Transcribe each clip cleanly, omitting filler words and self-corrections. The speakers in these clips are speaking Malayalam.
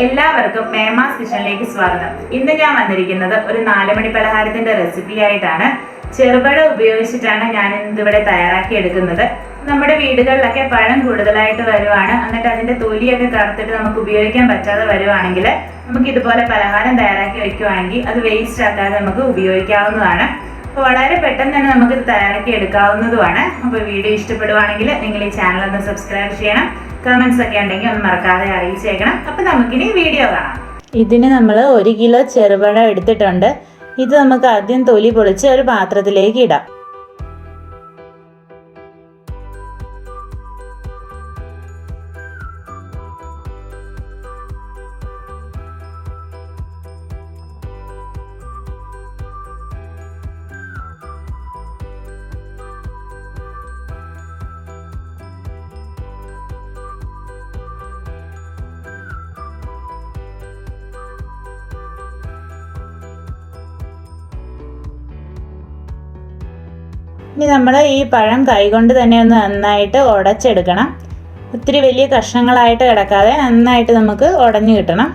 എല്ലാവർക്കും മേമാസ് കിച്ചണിലേക്ക് സ്വാഗതം. ഇന്ന് ഞാൻ വന്നിരിക്കുന്നത് ഒരു 4 മണി പലഹാരത്തിന്റെ റെസിപ്പി ആയിട്ടാണ്. ചെറുപഴം ഉപയോഗിച്ചിട്ടാണ് ഞാൻ ഇന്നിവിടെ തയ്യാറാക്കി എടുക്കുന്നത്. നമ്മുടെ വീടുകളിലൊക്കെ പഴം കൂടുതലായിട്ട് വരുവാണ്, എന്നിട്ട് അതിന്റെ തൊലിയൊക്കെ കറുത്തിട്ട് നമുക്ക് ഉപയോഗിക്കാൻ പറ്റാതെ വരുവാണെങ്കിൽ നമുക്ക് ഇതുപോലെ പലഹാരം തയ്യാറാക്കി വെക്കുവാണെങ്കിൽ അത് വേസ്റ്റ് ആക്കാതെ നമുക്ക് ഉപയോഗിക്കാവുന്നതാണ്. അപ്പോൾ വളരെ പെട്ടെന്ന് തന്നെ നമുക്ക് ഇത് തയ്യാറാക്കി എടുക്കാവുന്നതുമാണ്. അപ്പോൾ വീഡിയോ ഇഷ്ടപ്പെടുവാണെങ്കിൽ നിങ്ങൾ ഈ ചാനൽ ഒന്ന് സബ്സ്ക്രൈബ് ചെയ്യണം. കമന്റ്സ് ഒക്കെ ഉണ്ടെങ്കിൽ ഒന്ന് മറക്കാതെ അറിയിച്ചേക്കണം. അപ്പോൾ നമുക്കിനി വീഡിയോ കാണാം. ഇതിന് നമ്മൾ 1 കിലോ ചെറുപഴം എടുത്തിട്ടുണ്ട്. ഇത് നമുക്ക് ആദ്യം തൊലി പൊളിച്ച് ഒരു പാത്രത്തിലേക്ക് ഇടാം. ഇനി നമ്മൾ ഈ പഴം കൈകൊണ്ട് തന്നെ ഒന്ന് നന്നായിട്ട് ഉടച്ചെടുക്കണം. ഒത്തിരി വലിയ കഷ്ണങ്ങളായിട്ട് കിടക്കാതെ നന്നായിട്ട് നമുക്ക് ഉടഞ്ഞു കിട്ടണം.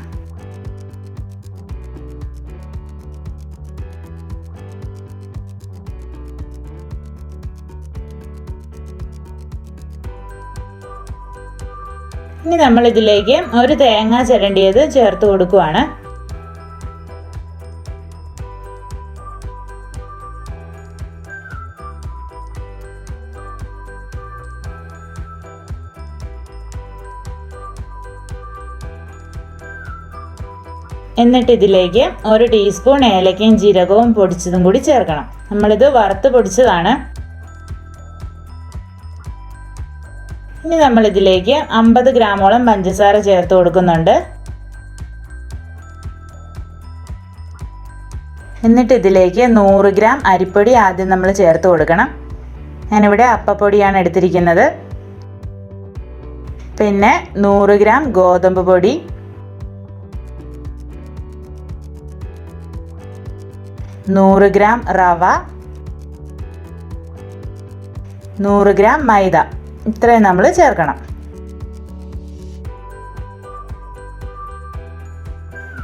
ഇനി നമ്മൾ ഇതിലേക്ക് ഒരു തേങ്ങ ചിരണ്ടിയത് ചേർത്ത് കൊടുക്കുവാണ്. എന്നിട്ട് ഇതിലേക്ക് 1 ടീസ്പൂൺ ഏലക്കയും ജീരകവും പൊടിച്ചതും കൂടി ചേർക്കണം. നമ്മളിത് വറുത്ത് പൊടിച്ചതാണ്. ഇനി നമ്മൾ ഇതിലേക്ക് 50 ഗ്രാമോളം പഞ്ചസാര ചേർത്ത് കൊടുക്കുന്നുണ്ട്. എന്നിട്ട് ഇതിലേക്ക് 100 ഗ്രാം അരിപ്പൊടി ആദ്യം നമ്മൾ ചേർത്ത് കൊടുക്കണം. ഞാനിവിടെ അപ്പപ്പൊടിയാണ് എടുത്തിരിക്കുന്നത്. പിന്നെ 100 ഗ്രാം ഗോതമ്പ് പൊടി, 100 ഗ്രാം റവ, 100 ഗ്രാം മൈദ, ഇത്രയും നമ്മൾ ചേർക്കണം.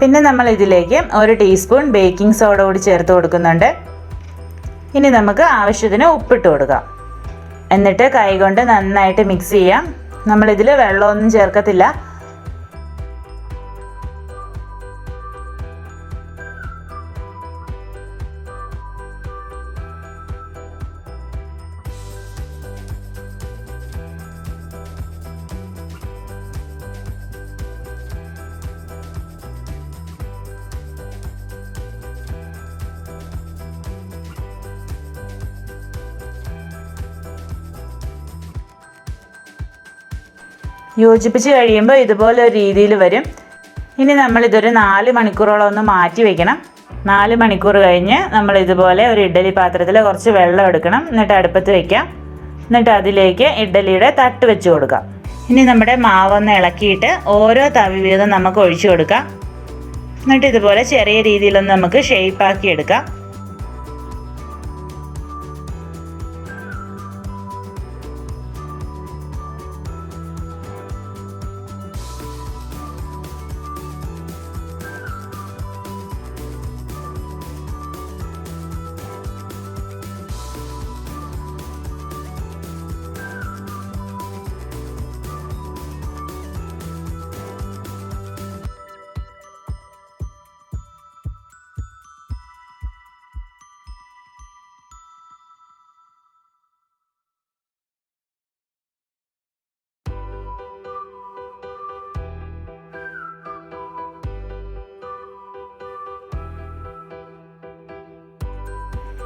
പിന്നെ നമ്മൾ ഇതിലേക്ക് 1 ടീസ്പൂൺ ബേക്കിംഗ് സോഡ കൂടി ചേർത്ത് കൊടുക്കുന്നുണ്ട്. ഇനി നമുക്ക് ആവശ്യത്തിന് ഉപ്പിട്ട് കൊടുക്കാം. എന്നിട്ട് കൈകൊണ്ട് നന്നായിട്ട് മിക്സ് ചെയ്യാം. നമ്മളിതിൽ വെള്ളമൊന്നും ചേർക്കത്തില്ല. യോജിപ്പിച്ച് കഴിയുമ്പോൾ ഇതുപോലെ ഒരു രീതിയിൽ വരും. ഇനി നമ്മളിതൊരു 4 മണിക്കൂറോളം ഒന്ന് മാറ്റി വയ്ക്കണം. 4 മണിക്കൂർ കഴിഞ്ഞ് നമ്മൾ ഇതുപോലെ ഒരു ഇഡ്ഡലി പാത്രത്തിൽ കുറച്ച് വെള്ളം എടുക്കണം. എന്നിട്ട് അടുപ്പത്ത് വയ്ക്കാം. എന്നിട്ട് അതിലേക്ക് ഇഡ്ഡലിയുടെ തട്ട് വെച്ച് കൊടുക്കാം. ഇനി നമ്മുടെ മാവൊന്ന് ഇളക്കിയിട്ട് ഓരോ തവി വീതം നമുക്ക് ഒഴിച്ചു കൊടുക്കാം. എന്നിട്ട് ഇതുപോലെ ചെറിയ രീതിയിലൊന്ന് നമുക്ക് ഷേപ്പാക്കി എടുക്കാം.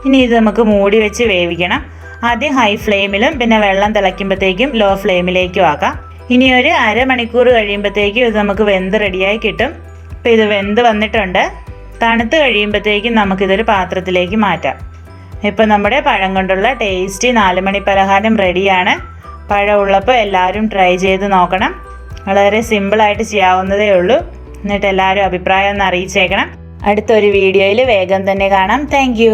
ഇനി ഇത് നമുക്ക് മൂടി വെച്ച് വേവിക്കണം. ആദ്യം ഹൈ ഫ്ലെയിമിലും പിന്നെ വെള്ളം തിളയ്ക്കുമ്പോഴത്തേക്കും ലോ ഫ്ലെയിമിലേക്കും ആക്കാം. ഇനി ഒരു അരമണിക്കൂർ കഴിയുമ്പോഴത്തേക്കും ഇത് നമുക്ക് വെന്ത് റെഡിയായി കിട്ടും. ഇപ്പോൾ ഇത് വെന്ത് വന്നിട്ടുണ്ട്. തണുത്ത് കഴിയുമ്പോഴത്തേക്കും നമുക്കിതൊരു പാത്രത്തിലേക്ക് മാറ്റാം. ഇപ്പോൾ നമ്മുടെ പഴം കൊണ്ടുള്ള ടേസ്റ്റി 4 മണി പലഹാരം റെഡിയാണ്. പഴം ഉള്ളപ്പോൾ എല്ലാവരും ട്രൈ ചെയ്ത് നോക്കണം. വളരെ സിമ്പിളായിട്ട് ചെയ്യാവുന്നതേ ഉള്ളൂ. എന്നിട്ട് എല്ലാവരും അഭിപ്രായം ഒന്ന് അറിയിച്ചേക്കണം. അടുത്തൊരു വീഡിയോയിൽ വേഗം തന്നെ കാണാം. താങ്ക്